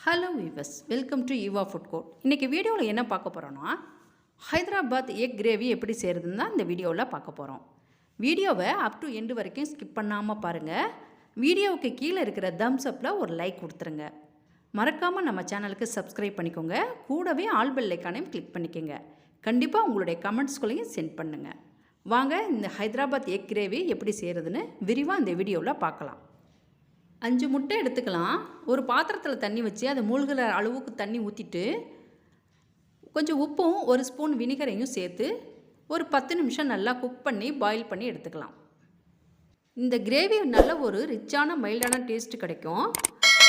Hello viewers, welcome to Eva food court. இன்றைக்கி வீடியோவில் என்ன பார்க்க போகிறோன்னா, ஹைதராபாத் எக் கிரேவி எப்படி செய்கிறதுன்னு தான் இந்த வீடியோவில் பார்க்க போகிறோம். வீடியோவை அப் டு எண்டு வரைக்கும் ஸ்கிப் பண்ணாமல் பாருங்கள். வீடியோவுக்கு கீழே இருக்கிற தம்ஸ் அப்பில் ஒரு லைக் கொடுத்துருங்க. மறக்காமல் நம்ம சேனலுக்கு சப்ஸ்கிரைப் பண்ணிக்கோங்க. கூடவே ஆல் பெல் ஐக்கானையும் கிளிக் பண்ணிக்கோங்க. கண்டிப்பாக உங்களுடைய கமெண்ட்ஸ்களையும் சென்ட் பண்ணுங்கள். வாங்க இந்த ஹைதராபாத் எக் கிரேவி எப்படி செய்கிறதுன்னு விரிவாக இந்த வீடியோவில் பார்க்கலாம். 5 முட்டை எடுத்துக்கலாம். ஒரு பாத்திரத்தில் தண்ணி வச்சு அதை மூழ்கிற அளவுக்கு தண்ணி ஊற்றிட்டு கொஞ்சம் உப்பும் 1 ஸ்பூன் வினிகரையும் சேர்த்து ஒரு 10 நிமிஷம் நல்லா குக் பண்ணி பாயில் பண்ணி எடுத்துக்கலாம். இந்த கிரேவி நல்ல ஒரு ரிச்சான மைல்டான டேஸ்ட் கிடைக்கும்.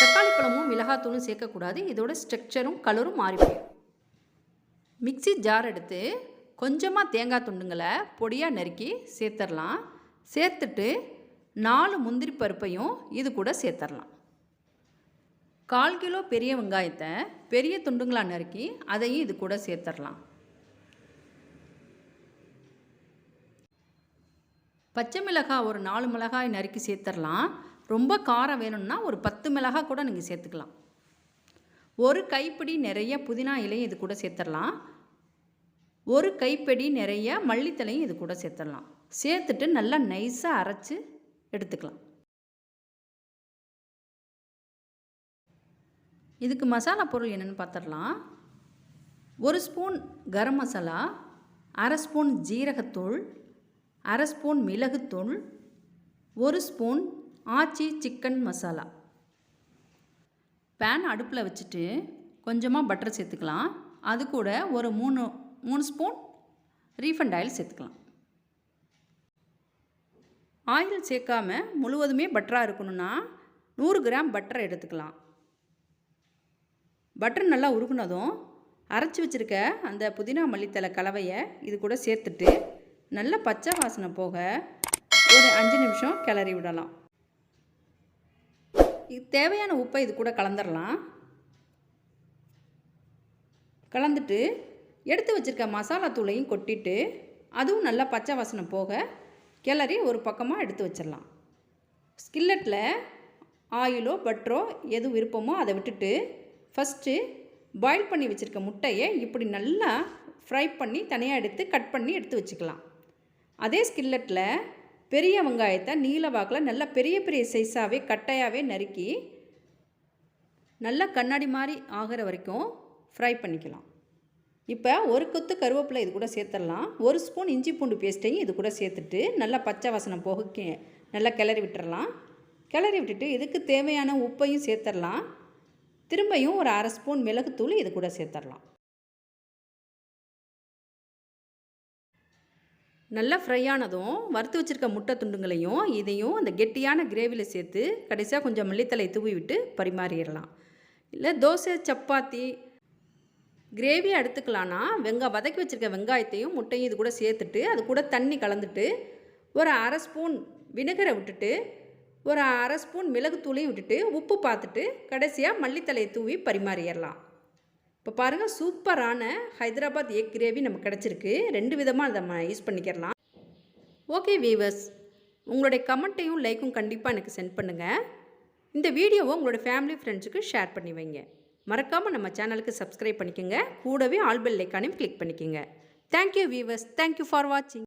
தக்காளி பழமும் மிளகாத்தூளும் சேர்க்கக்கூடாது. இதோட ஸ்ட்ரக்சரும் கலரும் மாறி போயிடும். மிக்ஸி ஜார் எடுத்து கொஞ்சமாக தேங்காய் துண்டுங்களை பொடியாக நறுக்கி சேர்த்துடலாம். சேர்த்துட்டு 4 முந்திரி பருப்பையும் இது கூட சேர்த்துடலாம். 1/4 கிலோ பெரிய வெங்காயத்தை பெரிய துண்டுங்களாக நறுக்கி அதையும் இது கூட சேர்த்துடலாம். பச்சை மிளகாய் ஒரு 4 மிளகாய் நறுக்கி சேர்த்துடலாம். ரொம்ப காரம் வேணும்னா ஒரு 10 மிளகாய் கூட நீங்கள் சேர்த்துக்கலாம். ஒரு கைப்பிடி நிறைய புதினா இலையும் இது கூட சேர்த்துடலாம். ஒரு கைப்பிடி நிறைய மல்லித்தலையும் இது கூட சேர்த்துடலாம். சேர்த்துட்டு நல்லா நைஸாக அரைச்சி எடுத்துக்கலாம். இதுக்கு மசாலா பொருள் என்னென்னு பார்த்துடலாம். 1 ஸ்பூன் கரம் மசாலா, 1/2 ஸ்பூன் ஜீரகத்தூள், 1/2 ஸ்பூன் மிளகுத்தூள், 1 ஸ்பூன் ஆச்சி சிக்கன் மசாலா. பேன் அடுப்பில் வச்சுட்டு கொஞ்சமாக பட்டர் சேர்த்துக்கலாம். அது கூட ஒரு 3 ஸ்பூன் ரீஃபண்ட் ஆயில் சேர்த்துக்கலாம். ஆயில் சேர்க்காம முழுவதுமே பட்டராக இருக்கணும்னா 100 கிராம் பட்டரை எடுத்துக்கலாம். பட்டர் நல்லா உருகுனதும் அரைச்சி வச்சுருக்க அந்த புதினா மல்லித்தலை கலவையை இது கூட சேர்த்துட்டு நல்லா பச்சை வாசனை போக ஒரு 5 நிமிஷம் கிளறி விடலாம். இது தேவையான உப்பை இது கூட கலந்துடலாம். கலந்துட்டு எடுத்து வச்சுருக்க மசாலா தூளையும் கொட்டிட்டு அதுவும் நல்லா பச்சை வாசனை போக கிளறி ஒரு பக்கமாக எடுத்து வச்சிடலாம். ஸ்கில்லட்டில் ஆயிலோ பட்டரோ எது விருப்பமோ அதை விட்டுட்டு ஃபஸ்ட்டு பாயில் பண்ணி வச்சுருக்க முட்டையை இப்படி நல்லா ஃப்ரை பண்ணி தனியாக எடுத்து கட் பண்ணி எடுத்து வச்சுக்கலாம். அதே ஸ்கில்லட்டில் பெரிய வெங்காயத்தை நீல வாக்கில் நல்லா பெரிய பெரிய சைஸாகவே கட்டையாகவே நறுக்கி நல்லா கண்ணாடி மாதிரி ஆகிற வரைக்கும் ஃப்ரை பண்ணிக்கலாம். இப்போ ஒரு கொத்து கருவேப்பிலை இது கூட சேர்த்துடலாம். 1 ஸ்பூன் இஞ்சி பூண்டு பேஸ்ட்டையும் இது கூட சேர்த்துட்டு நல்லா பச்சை வாசனை போக நல்லா கிளறி விட்டுறலாம். கிளறி விட்டுட்டு இதுக்கு தேவையான உப்பையும் சேர்த்துடலாம். திரும்பியும் ஒரு 1/2 ஸ்பூன் மிளகுத்தூள் இது கூட சேர்த்துடலாம். நல்லா ஃப்ரை ஆனதும் வறுத்து வச்சுருக்க முட்டை துண்டுங்களையும் இதையும் அந்த கெட்டியான கிரேவியில் சேர்த்து கடைசியாக கொஞ்சம் மல்லித்தலை தூவி விட்டு பரிமாறிடலாம். இல்லை தோசை சப்பாத்தி கிரேவி எடுத்துக்கலான்னா வதக்கி வச்சுருக்க வெங்காயத்தையும் முட்டையும் இது கூட சேர்த்துட்டு அது கூட தண்ணி கலந்துட்டு ஒரு 1/2 ஸ்பூன் விneகரை விட்டுட்டு ஒரு 1/2 ஸ்பூன் மிளகுத்தூளையும் விட்டுட்டு உப்பு பார்த்துட்டு கடைசியாக மல்லித்தலையை தூவி பரிமாறிடலாம். இப்போ பாருங்கள், சூப்பரான ஹைதராபாத் எக் கிரேவி நமக்கு கிடச்சிருக்கு. 2 விதமாக அதை நம்ம யூஸ் பண்ணிக்கிறலாம். ஓகே வீவர்ஸ், உங்களுடைய கமெண்ட்டையும் லைக்கும் கண்டிப்பாக எனக்கு சென்ட் பண்ணுங்கள். இந்த வீடியோவை உங்களோட ஃபேமிலி ஃப்ரெண்ட்ஸுக்கு ஷேர் பண்ணி வைங்க. மறக்காமல் நம்ம சேனலுக்கு சப்ஸ்கிரைப் பண்ணிக்கோங்க. கூடவே ஆல் பெல் ஐக்கானையும் கிளிக் பண்ணிக்கோங்க. தேங்க்யூ வீவர்ஸ், தேங்க்யூ ஃபார் வாட்சிங்.